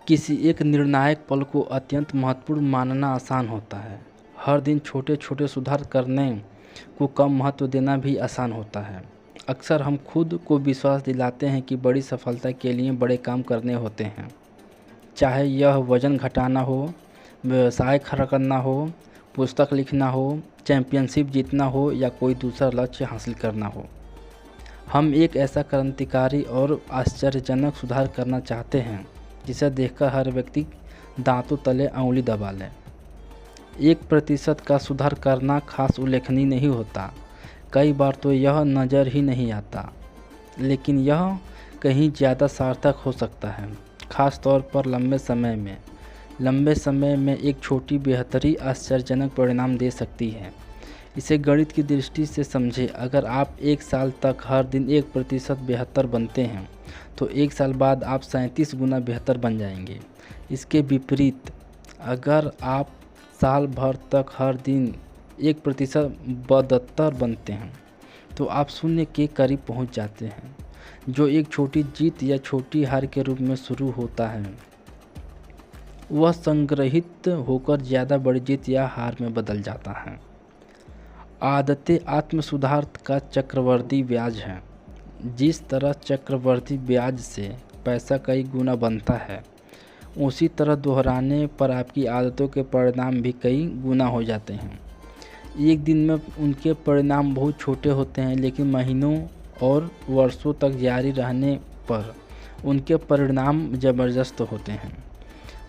किसी एक निर्णायक पल को अत्यंत महत्वपूर्ण मानना आसान होता है। हर दिन छोटे छोटे सुधार करने को कम महत्व देना भी आसान होता है। अक्सर हम खुद को विश्वास दिलाते हैं कि बड़ी सफलता के लिए बड़े काम करने होते हैं, चाहे यह वज़न घटाना हो, व्यवसाय खड़ा करना हो, पुस्तक लिखना हो, चैंपियनशिप जीतना हो या कोई दूसरा लक्ष्य हासिल करना हो। हम एक ऐसा क्रांतिकारी और आश्चर्यजनक सुधार करना चाहते हैं जिसे देखकर हर व्यक्ति दांतों तले अंगुली दबा ले। 1% का सुधार करना खास उल्लेखनीय नहीं होता, कई बार तो यह नज़र ही नहीं आता, लेकिन यह कहीं ज़्यादा सार्थक हो सकता है, खास तौर पर लंबे समय में एक छोटी बेहतरी आश्चर्यजनक परिणाम दे सकती है। इसे गणित की दृष्टि से समझें। अगर आप 1 साल तक हर दिन 1% बेहतर बनते हैं तो 1 साल बाद आप 37 गुना बेहतर बन जाएंगे। इसके विपरीत, अगर आप साल भर तक हर दिन 1% बदतर बनते हैं तो आप शून्य के करीब पहुंच जाते हैं, जो एक छोटी जीत या छोटी हार के रूप में शुरू होता है, वह संग्रहित होकर ज़्यादा बड़ी जीत या हार में बदल जाता है। आदतें आत्म सुधार का चक्रवृद्धि ब्याज है। जिस तरह चक्रवृद्धि ब्याज से पैसा कई गुना बनता है, उसी तरह दोहराने पर आपकी आदतों के परिणाम भी कई गुना हो जाते हैं। एक दिन में उनके परिणाम बहुत छोटे होते हैं, लेकिन महीनों और वर्षों तक जारी रहने पर उनके परिणाम ज़बरदस्त होते हैं।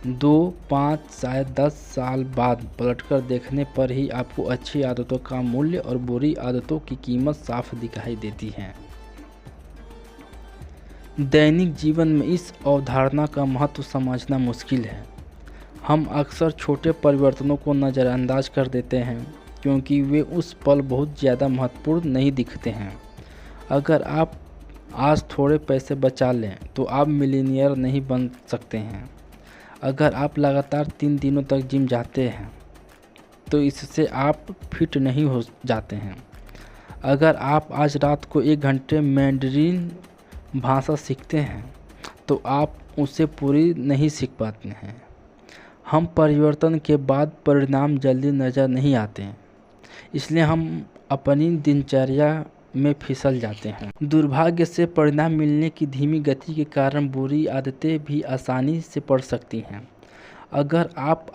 2, 5, शायद 10 साल बाद पलटकर देखने पर ही आपको अच्छी आदतों का मूल्य और बुरी आदतों की कीमत साफ दिखाई देती है। दैनिक जीवन में इस अवधारणा का महत्व समझना मुश्किल है। हम अक्सर छोटे परिवर्तनों को नज़रअंदाज कर देते हैं क्योंकि वे उस पल बहुत ज़्यादा महत्वपूर्ण नहीं दिखते हैं। अगर आप आज थोड़े पैसे बचा लें तो आप मिलीनियर नहीं बन सकते हैं। अगर आप लगातार 3 दिनों तक जिम जाते हैं तो इससे आप फिट नहीं हो जाते हैं। अगर आप आज रात को 1 घंटे मैंडरीन भाषा सीखते हैं तो आप उसे पूरी नहीं सीख पाते हैं। हम परिवर्तन के बाद परिणाम जल्दी नज़र नहीं आते हैं, इसलिए हम अपनी दिनचर्या में फिसल जाते हैं। दुर्भाग्य से परिणाम मिलने की धीमी गति के कारण बुरी आदतें भी आसानी से पड़ सकती हैं। अगर आप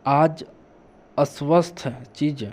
आज अस्वस्थ चीज़